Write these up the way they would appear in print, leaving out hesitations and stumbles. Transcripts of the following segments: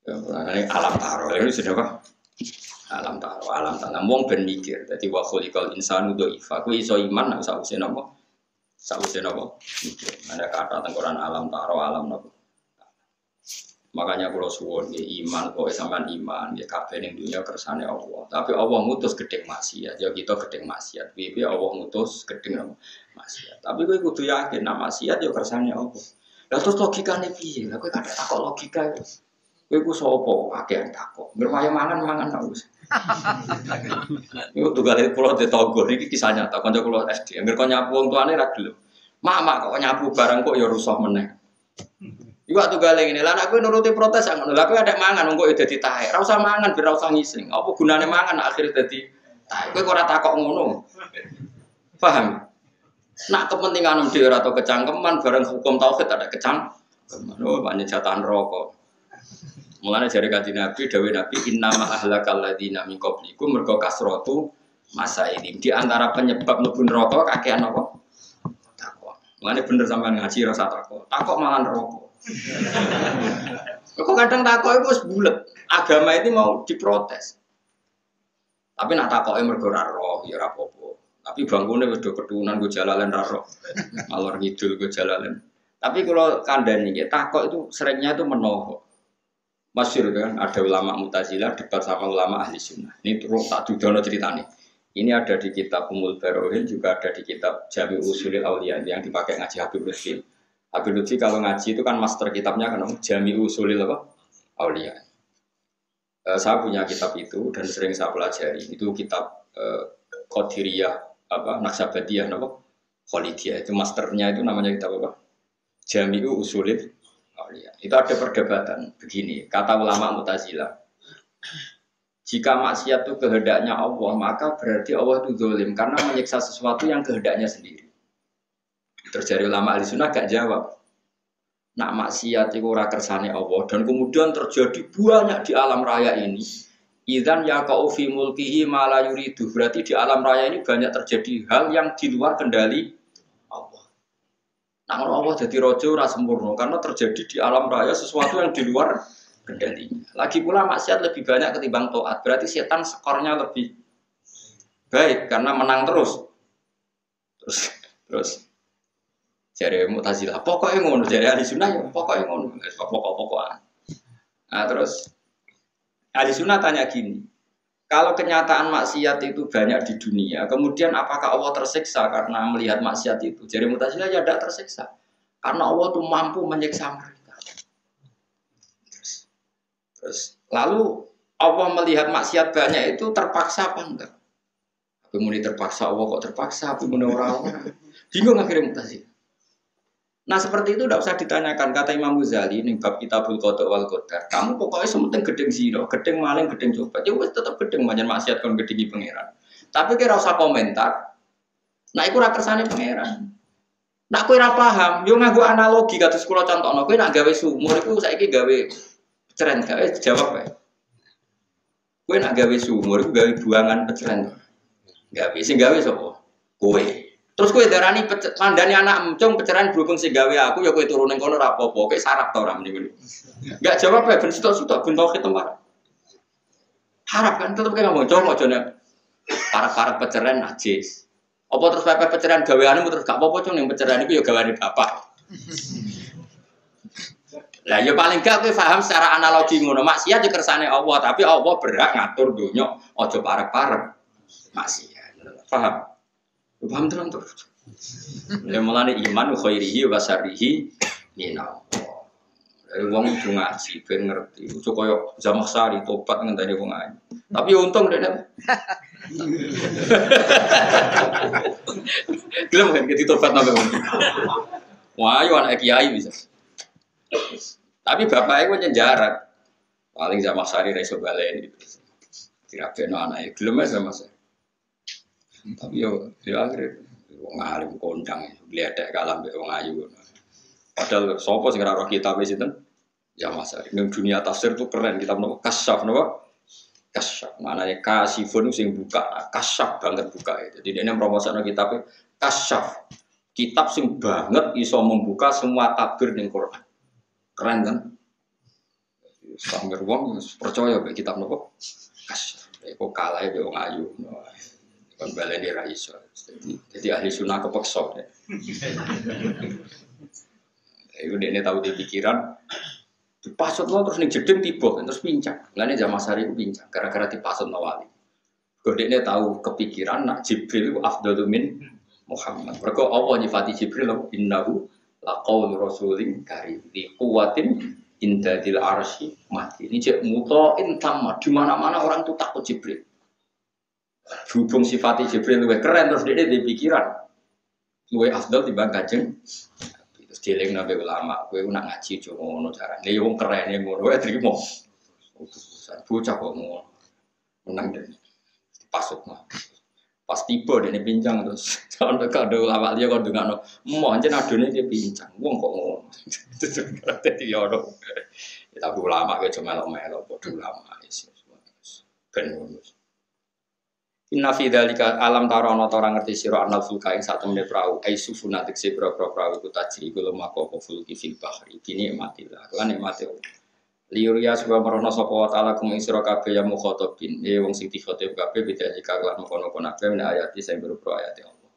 Alam taro itu sudah apa? Alam taro, alam tanam. Wong ben mikir. Jadi wa khuliqal insanu dhaifa. Ku iso iman nek sakwise napa? Sakwise napa? Mikir. Ada kata tengkoran alam taro, alam napa? Makanya kalau suwon iman, kok sampean iman, ya kabeh ning dunya kersane Allah. Tapi Allah ngutus gedeng maksiat, ya kita gedeng maksiat. Piye Allah ngutus gedeng maksiat. Tapi kowe kudu yakin nek maksiat ya kersane Allah. Lah terus logikane piye? Lah kowe kadang takok logika itu. Kowe ku sapa akeh takok. Ngerwayo mangan tak wis. Iku tugale kula tetangga iki kisah nyata kanca kula SD. Angger kok nyapu wong tuane ra gelem. Mak kok nyapu barang kok ya rusuh meneh. Iku tugale ngene. Lah nek kowe nuruti protes ngono. Lah kowe ada mangan kok ya dadi tahe. Ra usah mangan ben ra usah ngising. Apa gunane mangan akhire dadi tahe. Kowe ora takok ngono. Paham? Nak kepentingan dhewe ora kecangkeman barang hukum tauhid ada kecangkeman. Oh, banyak jatahan rokok. Mulane jare Kanjeng Nabi dawuh Nabi innama ahlakal ladzina min qablikum mergo kasratu masailin. Di antara penyebab mlebu neraka kakean apa? Takwa. Mulane bener sampean ngaji rasa takwa. Takwa malah neraka. Kok kadang takwa itu wis bulet. Agama ini mau diprotes. Tapi nak takoke mergo ora roh ya ora apa-apa. Tapi bangkune wis do ketunan go jalalen ra roh. Malor ngidul go jalalen. Tapi kalau kandhani nggih takok itu seringnya itu menohok. Masyhur kan ada ulama Mu'tazilah debat sama ulama ahli sunnah. Ini terus tak dudono ceritanya. Ini ada di kitab Ummul Barohin juga ada di kitab Jami' Ushulil Auliya yang dipakai ngaji Habib Lutfi. Habib Lutfi kalau ngaji itu kan master kitabnya kan Jami' Ushulil Auliya. Saya punya kitab itu dan sering saya pelajari. Itu kitab Qadiriyah Naqsabandiyah Khalidiyah. Itu masternya itu namanya kitab apa? Jami' Ushulil itu ada perdebatan begini, kata ulama Mu'tazilah. Jika maksiat itu kehendaknya Allah, maka berarti Allah itu zalim karena menyiksa sesuatu yang kehendaknya sendiri. Terjadi ulama ahli sunnah gak jawab. Nak maksiat itu ora kersane Allah dan kemudian terjadi banyak di alam raya ini. Idzan yaqa'u fi mulkihi ma la yuridu. Berarti di alam raya ini banyak terjadi hal yang di luar kendali Allah. Nah, Allah jadi rojo ora sempurna karena terjadi di alam raya sesuatu yang di luar kendalinya. Lagi pula maksiat lebih banyak ketimbang taat. Berarti setan skornya lebih baik karena menang terus. Terus jare Mu'tazilah, pokoknya ngono, jare ahli sunnah ya pokoknya ngono, pokok-pokokan. Nah, terus ahli sunnah tanya gini. Kalau kenyataan maksiat itu banyak di dunia, kemudian apakah Allah tersiksa karena melihat maksiat itu? Jadi Mu'tazilah ya tidak tersiksa, karena Allah itu mampu menyiksa mereka. Terus lalu Allah melihat maksiat banyak itu terpaksa apa enggak? Kemudian terpaksa Allah kok terpaksa, kemudian orang bingung akhirnya Mu'tazilah. Nah seperti itu tidak usah ditanyakan, kata Imam Ghazali ning bab Kitabul Qada wal Qadar. Kamu pokoknya sementing gedeng zina, gedeng maling, gedeng coba. Ya wis tetep gedeng banyak maksiat kon gedhengi pangeran. Tapi kira usah komentar. Nah iku ora kersane pangeran. Nak kowe ora paham, yo nganggo analogi kados kula contohno. Kowe nak gawe sumur iku saiki gawe peceren gawe jawab ae. Kowe nak gawe sumur iku gawe buangan peceren. Gawe sing gawe sapa? Kowe. Terus kowe darani mandani anak emcung peceran berhubung sing gawe aku ya kowe turun ning kono ora apa-apa. Kowe sarap ta ora mrene. Enggak jawab ae ben sitok-sitok ben tau ketempat. Harap kan tetep kowe ngomong ojo nek parek-parek peceran najis. Apa terus pepe peceran gaweanmu terus gak apa-apa cung ning peceran iku ya gaweane bapak. Lah ya paling gak kowe paham secara analogi ngono. Maksiat ya kersane Allah, tapi Allah berhak ngatur donya aja parek-parek. Maksiat. Paham? Paham terus. Ya mulane iman khairihi wa syarrihi minallah. Wong kudu ngaji ben ngerti. Ojo koyo Zamakhsyari tobat ngenteni wong ayu. Tapi untung dekne. Gelem kan kita tobat nang wong. Wah, ayo anak kiai bisa. Tapi bapaknya kok nyenjarat. Paling Zamakhsyari ra iso baleni. Dirabeno anake gelem sama saya. Tapi yo akhirnya wong alim kondang gledek kalah mbek wong ayu. Padahal sapa sing ora roh kitab sinten? Ya Mas, ning dunia tafsir itu keren kitab napa? Kasyaf napa? Kasyaf. Maknane kasifun sing buka, kasyaf banget buka itu. Jadi dene promosane kitab Kasyaf. Kitab sing banget iso membuka semua tabir ning Quran. Keren kan? Sambil wong percaya be kitab nopo. Kas. Kok kalah be wong ayu. Kon baleni ra iso. Jadi ahli sunnah kepeksa. Iku dekne tahu di pikiran dipasutno terus ning jeding tiba terus pincang. Lane Jamal Sari ku pincang gara-gara dipasutno wali. Dekne tahu kepikiran nak Jibril ku afdalu min Muhammad. Mergo Allah nyifati Jibril innahu laqaul rasulin karim di quwwatin indadil arsy mati. Ini cek mutain tamat di mana-mana orang tuh takut Jibril. Hubung sifati Jibril luwih keren terus dia di pikiran luwih afdal timbang Kanjeng. Terus dieling nabe ulama, kowe nak ngaji jo ngono carane. Ya wong kerene ngono wae trimo. Utusan bocah kok ngono. Menang deh. Pasut mah. Pas tiba dene pincang terus sampe kado ulama dia kok ndongakno. Mo anjen adone dia pincang. Wong kok ngono. Dadi yo ono. Tapi ulama ke cuma melok padha ulama wis. Ben ngono. Inna fi dzalika alam tarono ta ora ngerti sira anal fulka ing satemene prau ai sufuna tekse prau iku tajri kula mako fulki fil bahri kini matillah lan nikmate liuria sebab merono sapa wa taala kum ing sira kabeh ya mukhatabin wong sing dikhatib kabeh beda jika lan kono-kono kabeh men ayati sing berupa ayat Allah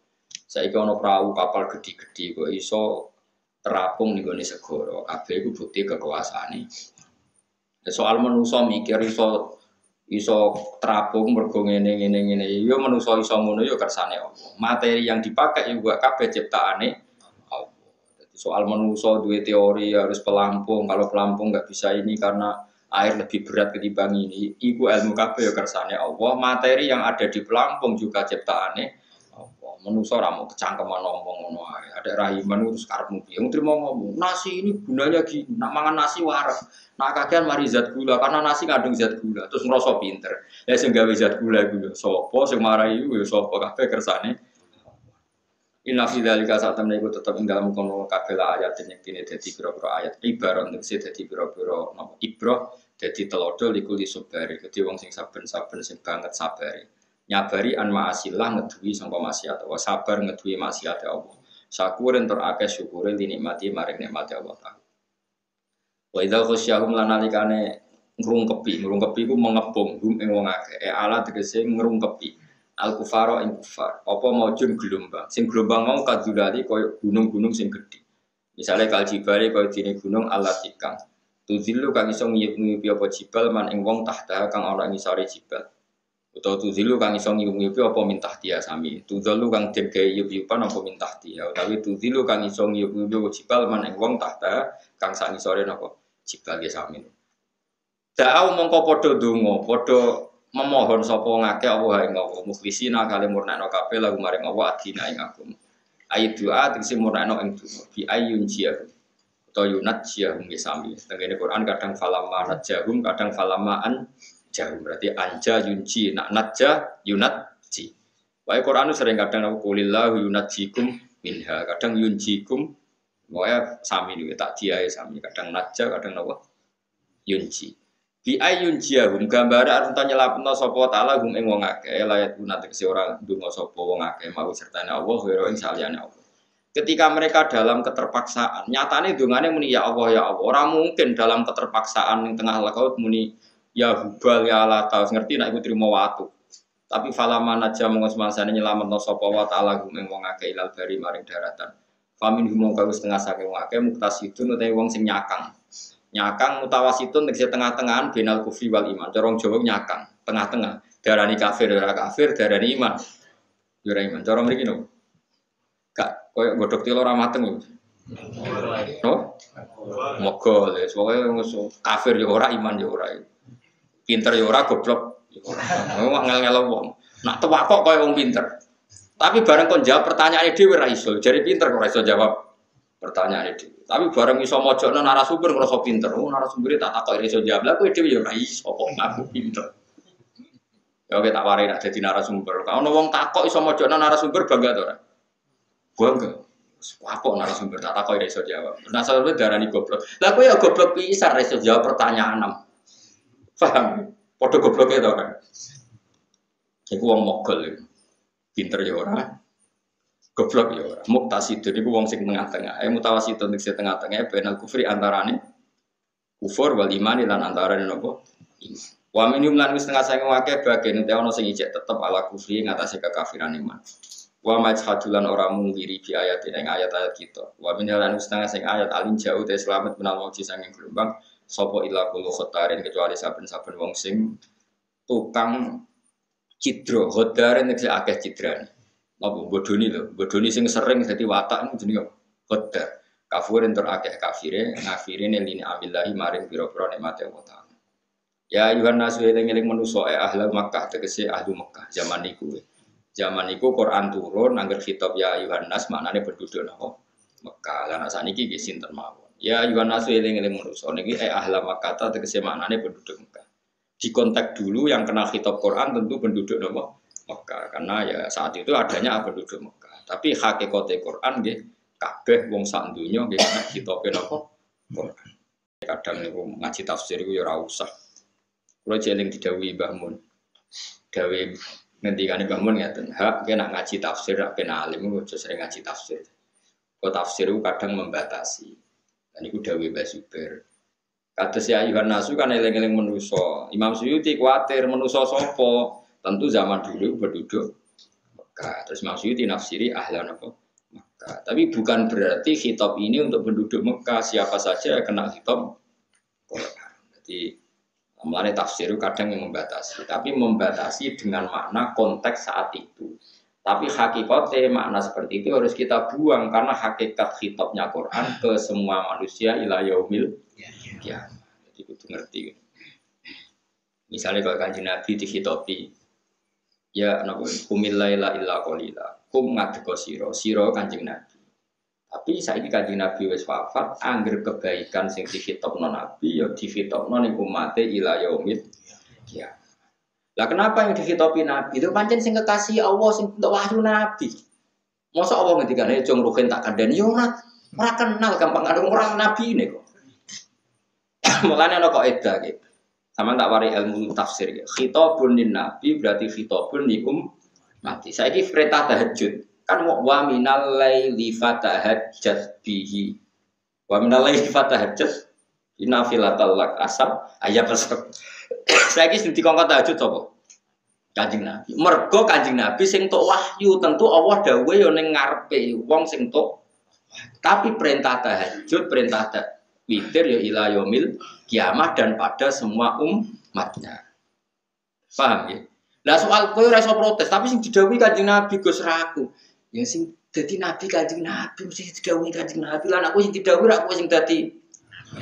saiki ana prau kapal gedhi-gedhi kok iso terapung ning gone segara kabeh iku bukti kekuasaane soal manusa mikir iso terapung mergo ngene ya manusa iso ngono ya kersane Allah. Materi yang dipakai juga kabeh ciptaane Allah. Jadi soal manusa duwe teori harus pelampung, kalau pelampung enggak bisa ini karena air lebih berat ketimbang ini. Iku ilmu kabeh ya kersane Allah. Materi yang ada di pelampung juga ciptaane Allah. Manusa ora mau kecangkeman ngomong ngono ae. Ada rahiman terus karepmu piye? Trimo ngomong, nasi ini gunanya gini, nak mangan nasi warak. Nak kakean mari zat gula karena nasi ngandung zat gula terus ngrasa pinter. Ya sing gawe zat gula iku sapa sing marai iku ya sapa kabeh kersane. Inna fi dzalika satamna iku tetep ing dalem kono kabeh ayat ing dene dadi pira-pira ayat ibarat nek sing dadi pira-pira napa ibrah dadi telodo likuli sabari kedhe wong sing saben-saben sing banget sabari. Nyabari an ma'asillah ngeduwi sangka maksiat Allah sabar ngeduwi maksiat Allah. Syukurin tur akeh syukure dinikmati maring nikmate Allah Ta'ala. Wa idza khasyahum lanalikane ngrungkepi ku mengepung ing wong akeh ala tegese ngrungkepi al kufara ing kufar apa maujun gelombang sing gelombang mau kadulali koyo gunung-gunung sing gedhe misale kal jibale koyo dene gunung alatikang tuzilu kang iso ngiyup-ngiyupi apa jibal man ing wong tahta kang ana ing sare jibal utawa tuzilu kang iso ngiyup-ngiyupi apa mintah dia sami tuzilu kang den gawe yup-yupan apa mintah dia utawi tuzilu kang iso ngiyup-ngiyupi jibal man ing wong tahta kang sak ngisore napa jibal ge sami. Da'au mongko padha donga, padha memohon sapa ngake Allah ing Allah mukhlisina kale murnakno kabeh lagu maring Allah adina ing agama. Ayat doa tegese murnakno ing donga bi ayun jiyah utawa yunat jiyah ge sami. Tengene Quran kadang falamma najahum kadang falamaan jahum berarti anja yunji nak najah yunat ji. Wae Quran sering kadang qulillahu yunatjikum minha kadang yunjikum moya sami niku tak diae sami kadang najah kadang napa yunji bi ayun jahum gambare arep nyelapno sapa taala gum ing wong akeh layat guna tegese ora ndonga sapa wong akeh mau sertane Allah karo ing saliyane Allah ketika mereka dalam keterpaksaan nyatane dongane muni ya Allah ora mungkin dalam keterpaksaan ning tengah laut muni ya hubal ya lata ngerti nek iku trimo watu tapi falama najah monggo semangsane nyelametno sapa wa taala gum ing wong akeh ilal bari maring daratan famin humong kau setengah saking wake muktasidun utawi wong sing nyakang mutawasitun tegese tengah-tengahan benal kufri wal iman corong Jawa nyakang tengah-tengah darani kafir darani iman ora iman corong mriki no gak koyo godhog telo ora mateng no mogol wis pokoke kafir yo ora iman yo ora pinter yo ora goblok yo ora ngel-ngelo wong nak tuwa kok koyo wong pinter. Tapi bareng kon jawab pertanyaane dhewe ora iso. Jare pinter kok ora iso jawab pertanyaane dhewe. Tapi bareng iso mojokno narasumber ngrasa pinter. Oh narasumbere tak takoki iso jawab. Lah kowe dhewe ya ora iso kok ngaku pinter. Ya oke tak warai nak dadi narasumber. Kalau ono wong takok iso mojokno narasumber bangga to ora? Bangga. Apok narasumber tak takoki iso jawab. Narasumber darani goblok. Lah kowe ya goblok pisan ora iso jawab pertanyaan. Paham? Padha gobloke to kan. Iku wong mogol iki. Pinter ya ora, goblok ya ora. Muktasidun iku wong sing tengah-tengah. Mutawasidun sing tengah-tengah benal kufri antarane kufur wal iman lan antarané napa iman. Wa minhum lan wis setengah sange akeh bagian te ana sing ijek tetep ala kufri ngatasé kekafiran iman. Wa majhadulan ora mungkiri bi ayat ing ayat-ayat kita. Wa minhum lan wis setengah sing ayat alin jauh te selamat menal mauji sanging gelombang sapa ila kulo khotarin kecuali saben-saben wong sing tukang cidra, khotarin nek akeh cidrane. Apa bodoni lho, bodoni sing sering dadi watak niku jenenge khotar. Kafir entur akeh kafire, ngafirine lini amillahi maring pira-pira nikmate Allah Taala. Ya ayuhan nasu eling-eling manusa ahli Makkah tegese ahli Makkah zaman niku. Zaman niku Quran turun angger khitab ya ayuhan nas maknane penduduk napa Mekah. Lah sakniki nggih sinten mawon. Ya ayuhan nasu eling-eling manusa niki ahli Makkah tegese maknane penduduk Mekah. Di konteks dulu yang kenal khitab Quran tentu penduduk napa Mekah karena ya saat itu adanya penduduk Mekah. Tapi hakikate Quran nggih kabeh wong sak donya nggih nek khitabe napa Quran. Kadang niku ngaji tafsir iku ya ora usah. Kula jeling didhawuhi Mbah Mun. Dawe ngendikane Mbah Mun ngaten, "Hak kena ngaji tafsir nek kena alim aja sering ngaji tafsir." Kok tafsir itu kadang membatasi. Dan iku dawuh Mbah Zubair. Kados ya ayuhan nasu kan eling-eling manusa. Imam Suyuti kuwatir manusa sapa? Tentu zaman dulu penduduk Mekah. Terus Imam Suyuti nafsiri ahlan apa? Mekah. Tapi bukan berarti khitab ini untuk penduduk Mekah, siapa saja kena khitab Quran. Jadi mulane tafsir kadang yang membatasi, tapi membatasi dengan makna konteks saat itu. Tapi hakikatnya makna seperti itu harus kita buang karena hakikat khitabnya Quran ke semua manusia ila yaumil qiyamah. Jadi kudu ngerti. Misalnya kalau Kanjeng Nabi dikhitabi ya napa kumil laila illa qalila. Kum ngadeka sira Kanjeng Nabi. Tapi saiki Kanjeng Nabi wis wafat, angger kebaikan sing dikhitabno Nabi ya dikhitabno ning umate ila yaumil qiyamah. Lah kenapa yang dikhitabi Nabi itu pancen sing kekasih Allah sing entuk wahyu Nabi. Mosok Allah ngendikane jong ruhen tak kandhani ya ora kenal gampang karo orang Nabi ini kok. Mulane ana kok edah gitu. Sama tak wari ilmu tafsir ya. Khitabun lin Nabi berarti khitabun li ummati. Saiki perintah tahajud kan wa minal laili fatahajjat bihi. Wa minal laili fatahajjat inna filatal lak asab ayat besok. Saiki sing dikongkon tahajud sapa? Kanjeng Nabi. Mergo Kanjeng Nabi sing tok wahyu tentu Allah dawuhe yo ning ngarepe wong sing tok. Tapi perintah tahajud, perintah witir ya ila yaumil kiamah dan pada semua umatnya. Paham ya? Lah soal kowe ora iso protes, tapi sing didhawuhi Kanjeng Nabi Gus raku. Ya sing dadi nabi Kanjeng Nabi mesti didhawuhi Kanjeng Nabi. Lah aku sing didhawuhi ra aku sing dadi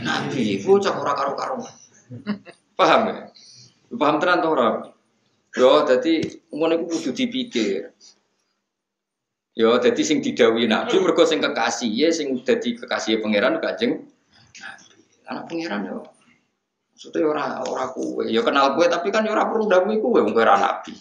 nabi. Iku cak ora karo-karo. Paham ya? Paham tenan to ora? Yo dadi ngono iku kudu dipikir. Yo dadi sing didhawuhi Nabi mergo sing kekasih ya sing dadi kekasih pangeran Kanjeng Nabi. Anak pangeran yo. Maksudnya ora kowe. Ya kenal kowe tapi kan ora perlu dawuhi kowe wong ora nabi.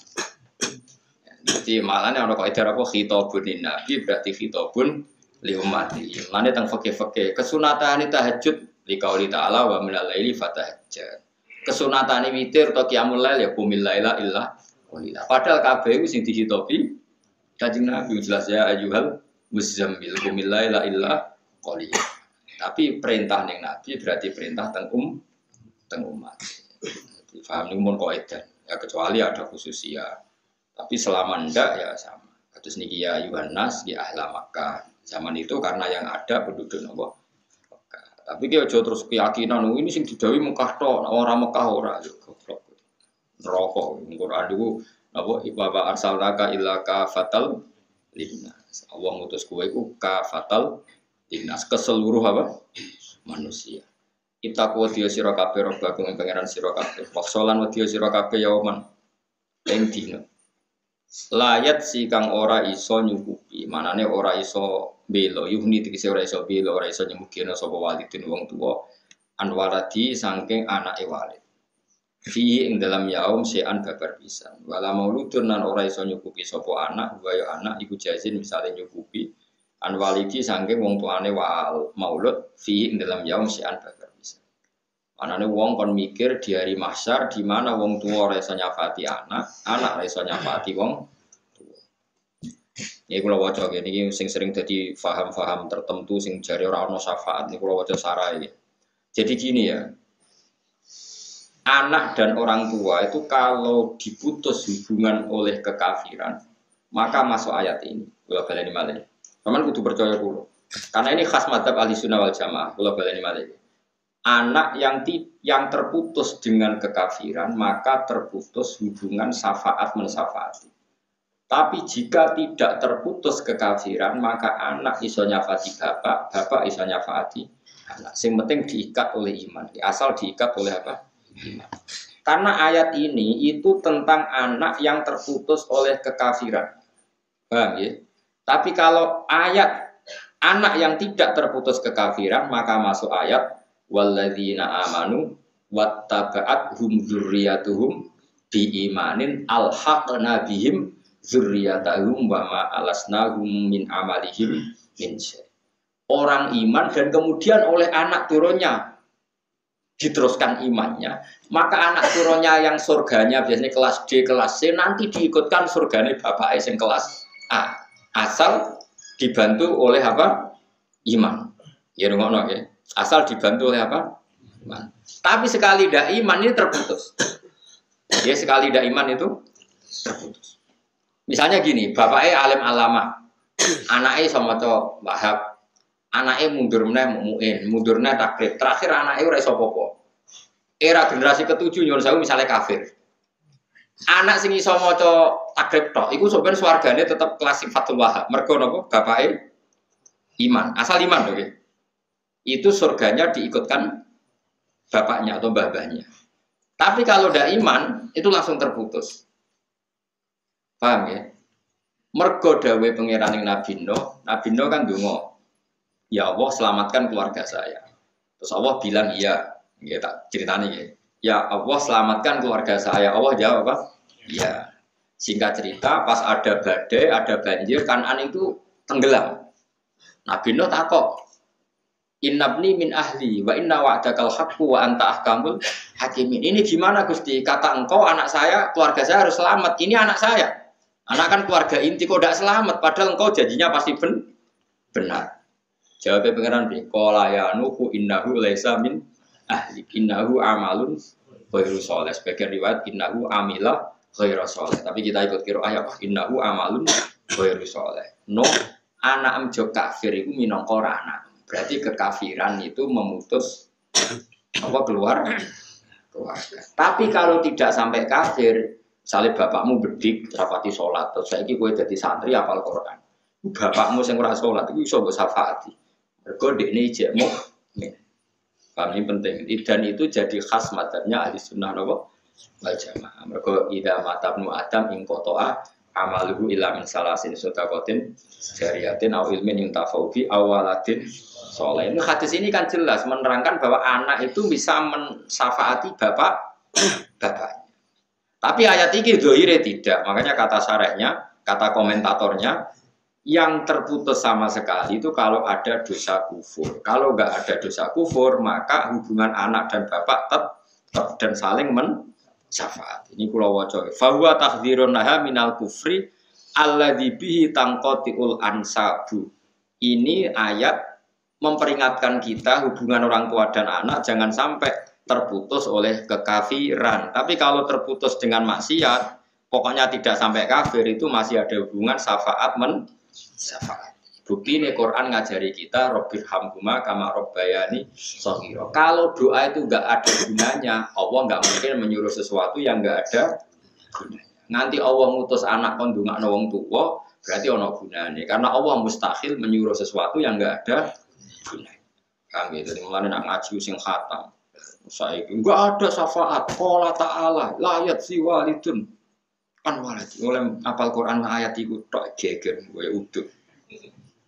Jadi malane ana kaidah apa khitabun nabi berarti khitabun li ummati. Mane teng fikih-fikih kesunatan tahajud li qauli ta'ala wa minal laili fatahajjat. Kesunatan witir atau qiyamul lail ya qumil laila illa qalila. Padahal kabeh sing dihitopi Kanjeng Nabi jelas ya ayyuhal muzammil qumil laila illa qalila. Tapi perintah ning Nabi berarti perintah teng umat. Jadi paham niku mun kaidah. Ya kecuali ada khususnya. Tapi selama ndak ya sama. Kados niki ya Yohanes di ahla Makkah. Zaman itu karena yang ada penduduk nopo Makkah. Tapi ki aja terus keyakinan ini sing didhawuhi Mekah tok, orang Mekah ora yo goblok. Neraka Quran niku napa ibaba arsalaka illa kafatal linnas. Allah ngutus kowe iku kafatal linnas ke seluruh apa? Manusia. Itaku wadiya sira kabeh robbaku ing pangeran sira kabeh. Waksolan wadiya sira kabeh yauman ing dina. Layat si kang ora iso nyukupi, manane ora iso belo, yuhni tegese ora iso belo, ora iso nyemugina sapa walidin wong tuwa anwaradi saking anake walid. Fi ing dalam yaum sean babar pisan. Wala mauludun nan ora iso nyukupi sapa anak, wae anak iku jazin misale nyukupi anwalidi saking wong tuane wal maulud fi ing dalam yaum sean babar pisan. Manane wong kon mikir di hari mahsyar di mana wong tua ora iso nyafati anak ora iso nyafati wong tua. Iki kula waca iki sing sering dadi faham-faham tertentu sing jare ora ana syafaat niku kula waca sarai. Jadi gini ya, anak dan orang tua itu kalau diputus hubungan oleh kekafiran, maka masuk ayat ini. Kula baleni malih. Sampeyan kudu percaya kula. Karena ini khas madzhab Ahlussunnah wal Jamaah. Kula baleni malih. Anak yang terputus dengan kekafiran, maka terputus hubungan syafaat mensyafaati. Tapi jika tidak terputus kekafiran, maka anak iso nyafati bapak, bapak iso nyafati anak. Yang penting diikat oleh iman. Asal diikat oleh apa? Karena ayat ini itu tentang anak yang terputus oleh kekafiran. Paham ya? Tapi kalau ayat anak yang tidak terputus kekafiran, maka masuk ayat walladzina amanu wattaba'athum dzurriyyatuhum biimanin alhaqna bihim dzurriyyatahum wa ma alasnahum min amalihim min syai'. Orang iman dan kemudian oleh anak turunnya diteruskan imannya, maka anak turunnya yang surganya biasanya kelas D, kelas C nanti diikutkan surganya bapak yang kelas A, asal dibantu oleh apa? Iman. Ya ngono ya. Asal dibantu oleh apa? Iman. Tapi sekali tidak iman ini terputus. Ya sekali tidak iman itu terputus. Misalnya gini, bapaknya alim alama, anaknya sama cowok Wahab. Anaknya mundur meneh mundur meneh takrib. Terakhir anaknya ora iso apa-apa. Era generasi ketujuh nyuwun sewu misalnya kafir. Anak sing iso maca takrib tok iku sampeyan swargane tetep kelas Sifatul Wahab. Mergo napa? Bapake iman. Asal iman lho nggih. Itu surganya diikutkan bapaknya atau babahnya. Tapi kalau ndak iman itu langsung terputus. Paham ya? Mergo dawuhe pangeran Nabi Nuh kan ndonga. Ya Allah selamatkan keluarga saya. Terus Allah bilang iya, ya tak ceritanya ya. Ya Allah selamatkan keluarga saya. Allah jawab apa? Iya. Singkat cerita pas ada badai, ada banjir, Kan'an itu tenggelam. Nabi Nuh takok, Innabni min ahli wa inna wa'dakal haqqu wa anta ahkamul hakimin. Ini gimana Gusti? Kata engkau anak saya, keluarga saya harus selamat. Ini anak saya. Anak kan keluarga inti kok tidak selamat padahal engkau janjinya pasti benar. Jawabnya pengeran bi, qala ya nuhu innahu laisa min ahli innahu amalun ghairu sholih. Sebagian riwayat innahu amila ghairu sholih. Tapi kita ikut qiraah ya innahu amalun ghairu sholih. No, anak emjo kafir itu minangka ora anak. Berarti kekafiran itu memutus apa keluarga. Tapi kalau tidak sampai kafir, misalnya bapakmu bedik rapati sholat, terus saiki kowe dadi santri hafal Quran. Bapakmu sing ora sholat itu iso mbok syafaati. Mergo dekne ijek mukmin. Kami penting. Dan itu jadi khas madzhabnya Ahlussunnah wal Jamaah. Mergo idza matabnu adam ing qata'a amaluhu illa min salasin sadaqatin jariyatin au ilmin yuntafau bi awaladin saleh. Ini hadis ini kan jelas menerangkan bahwa anak itu bisa mensyafaati bapaknya. Tapi ayat ini dohire tidak. Makanya kata syarahnya, kata komentatornya, yang terputus sama sekali itu kalau ada dosa kufur. Kalau nggak ada dosa kufur, maka hubungan anak dan bapak tetap dan saling mensyafaat. Ini kula waca. Fa huwa tahdhirun laha minal kufri alladzi bihi tanqati'ul ansabu. Ini ayat memperingatkan kita hubungan orang tua dan anak jangan sampai terputus oleh kekafiran. Tapi kalau terputus dengan maksiat, pokoknya tidak sampai kafir itu masih ada hubungan syafaat syafaat. Bukti ini Quran ngajari kita Rabbir hamhuma kama rabbayani shaghira. Kalau doa itu enggak ada gunanya, Allah enggak mungkin menyuruh sesuatu yang enggak ada gunanya. Nanti Allah ngutus anak kon ndongakno wong tuwa, berarti ana gunane. Karena Allah mustahil menyuruh sesuatu yang enggak ada gunanya. Kan gitu, mulane nak ngaji sing khatam. Saiki enggak ada syafaat. Qala ta'ala la yatsi walidun kan walid. Oleh apal Quran ayat iku tok geger kowe uduk.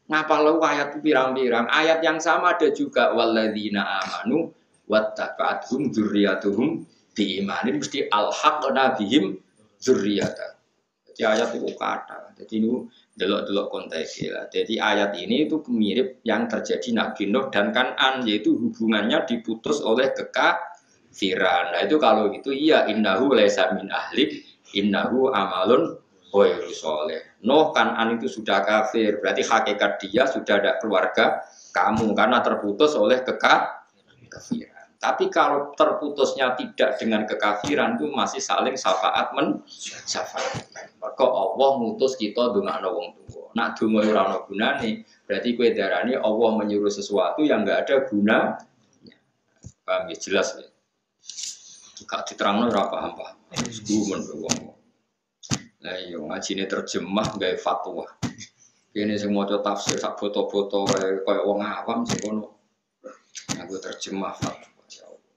Ngapal lu ayat pirang-pirang. Ayat yang sama ada juga walladzina amanu wattaba'athum dzurriyyatuhum biimanin mesti alhaqna bihim dzurriyyata. Jadi ayat itu kata. Jadi ini delok-delok konteksnya. Jadi ayat ini itu mirip yang terjadi Nabi Nuh dan Kan'an, yaitu hubungannya diputus oleh kekafiran. Nah itu kalau gitu iya innahu laisa min ahlik innahu amalun ghairu sholih. Nuh Kan'an itu sudah kafir, berarti hakikat dia sudah ada keluarga kamu karena terputus oleh kekafiran. Tapi kalau terputusnya tidak dengan kekafiran itu masih saling syafaat syafaat. Maka Allah ngutus kita ndongakno wong tuwa. Nak donga ora ana gunane, berarti kowe darani Allah menyuruh sesuatu yang enggak ada guna. Paham ya jelas ya. Gak diterangno ora paham. Gumun wong. Lah iya ngajine terjemah gawe fatwa. Kene sing maca tafsir sak foto-foto kaya wong awam sing ngono. Aku terjemah fatwa.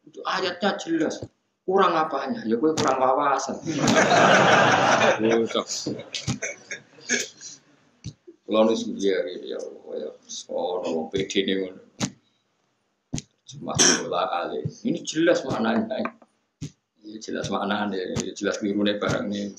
Itu ayatnya jelas. Kurang apanya? Ya kowe kurang wawasan. Kalau nulis dia ya ono PD ne ngono. Cuma bola kali. Ini jelas maknanya. Ini jelas maknanya, jelas klirune barang ini.